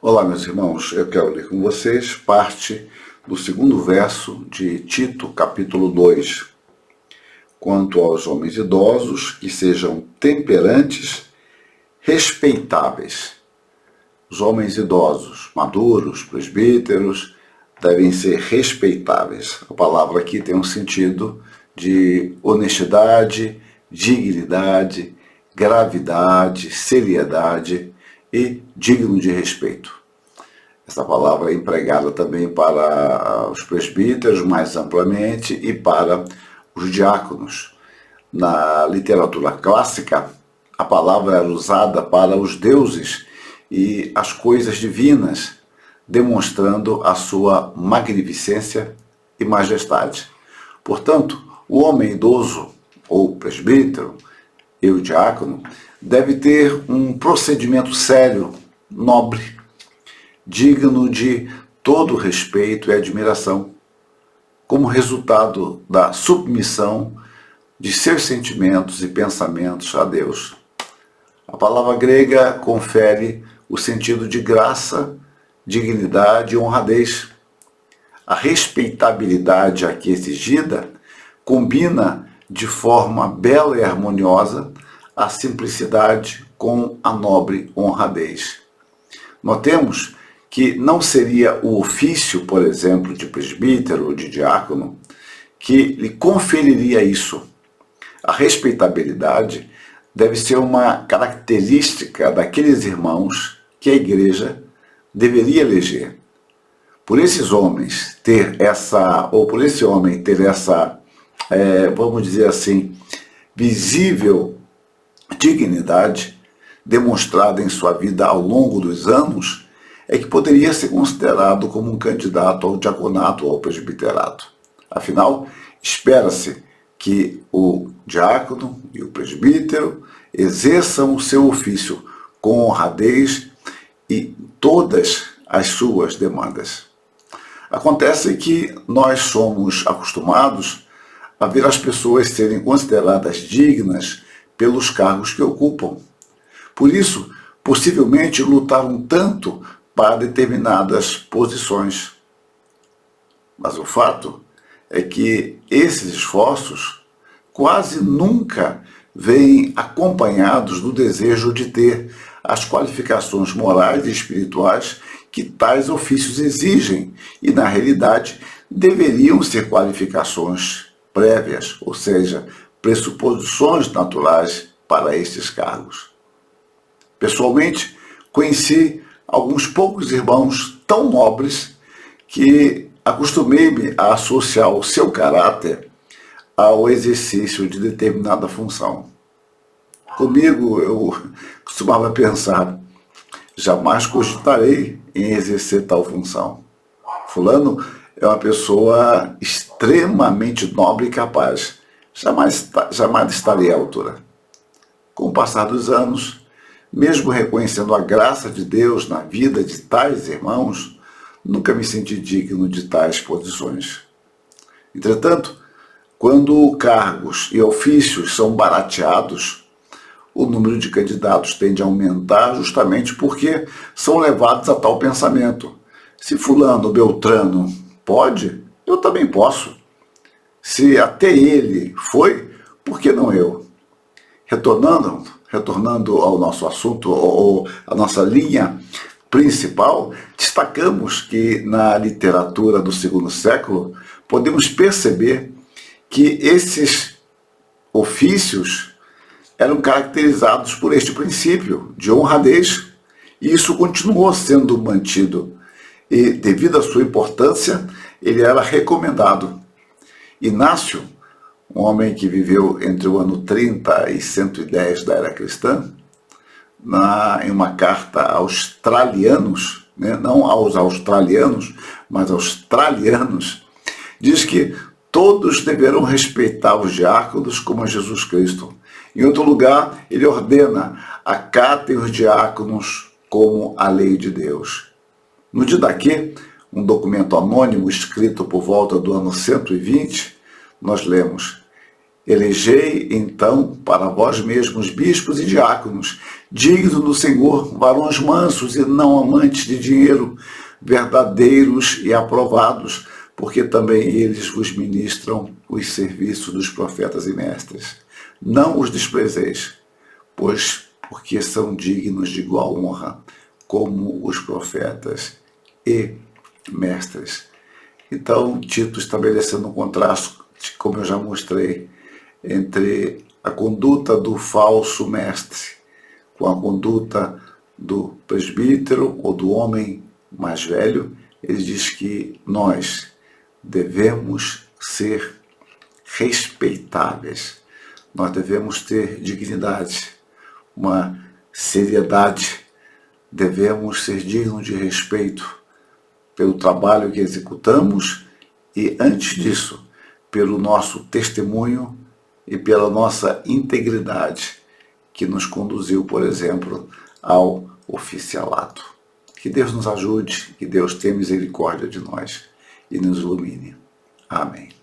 Olá, meus irmãos, eu quero ler com vocês parte do segundo verso de Tito, capítulo 2. Quanto aos homens idosos, que sejam temperantes, respeitáveis. Os homens idosos, maduros, presbíteros, devem ser respeitáveis. A palavra aqui tem um sentido de honestidade, dignidade, gravidade, seriedade e digno de respeito. Essa palavra é empregada também para os presbíteros, mais amplamente, e para os diáconos. Na literatura clássica, a palavra era usada para os deuses e as coisas divinas, demonstrando a sua magnificência e majestade. Portanto, o homem idoso, ou presbítero, e o diácono, deve ter um procedimento sério, nobre, digno de todo respeito e admiração, como resultado da submissão de seus sentimentos e pensamentos a Deus. A palavra grega confere o sentido de graça, dignidade e honradez. A respeitabilidade aqui exigida combina de forma bela e harmoniosa a simplicidade com a nobre honradez. Notemos que não seria o ofício, por exemplo, de presbítero ou de diácono, que lhe conferiria isso. A respeitabilidade deve ser uma característica daqueles irmãos que a igreja deveria eleger. Por esses homens ter essa, ou por esse homem ter essa, vamos dizer assim, visível dignidade demonstrada em sua vida ao longo dos anos, é que poderia ser considerado como um candidato ao diaconato ou ao presbiterato. Afinal, espera-se que o diácono e o presbítero exerçam o seu ofício com honradez e todas as suas demandas. Acontece que nós somos acostumados a ver as pessoas serem consideradas dignas pelos cargos que ocupam. Por isso, possivelmente lutaram tanto para determinadas posições. Mas o fato é que esses esforços quase nunca vêm acompanhados do desejo de ter as qualificações morais e espirituais que tais ofícios exigem e, na realidade, deveriam ser qualificações prévias, ou seja, pressuposições naturais para estes cargos. Pessoalmente, conheci alguns poucos irmãos tão nobres que acostumei-me a associar o seu caráter ao exercício de determinada função. Comigo, eu costumava pensar, jamais cogitarei em exercer tal função. Fulano é uma pessoa extremamente nobre e capaz. Jamais estarei à altura. Com o passar dos anos, mesmo reconhecendo a graça de Deus na vida de tais irmãos, nunca me senti digno de tais posições. Entretanto, quando cargos e ofícios são barateados, o número de candidatos tende a aumentar justamente porque são levados a tal pensamento. Se fulano, beltrano pode, eu também posso. Se até ele foi, por que não eu? Retornando ao nosso assunto, ou à nossa linha principal, destacamos que na literatura do segundo século podemos perceber que esses ofícios eram caracterizados por este princípio de honradez, e isso continuou sendo mantido. E, devido à sua importância, ele era recomendado. Inácio, um homem que viveu entre o ano 30 e 110 da era cristã, em uma carta aos tralianos, não aos australianos, mas aos tralianos, diz que todos deverão respeitar os diáconos como a Jesus Cristo. Em outro lugar, ele ordena: acatem os diáconos como a lei de Deus. No Didaquê, um documento anônimo escrito por volta do ano 120, nós lemos: Elegei, então, para vós mesmos bispos e diáconos, dignos do Senhor, varões mansos e não amantes de dinheiro, verdadeiros e aprovados, porque também eles vos ministram os serviços dos profetas e mestres. Não os desprezeis, porque são dignos de igual honra, como os profetas e mestres. Então, Tito estabelecendo um contraste, como eu já mostrei, entre a conduta do falso mestre com a conduta do presbítero ou do homem mais velho, ele diz que nós devemos ser respeitáveis, nós devemos ter dignidade, uma seriedade, devemos ser dignos de respeito pelo trabalho que executamos e, antes disso, pelo nosso testemunho e pela nossa integridade, que nos conduziu, por exemplo, ao oficialato. Que Deus nos ajude, que Deus tenha misericórdia de nós e nos ilumine. Amém.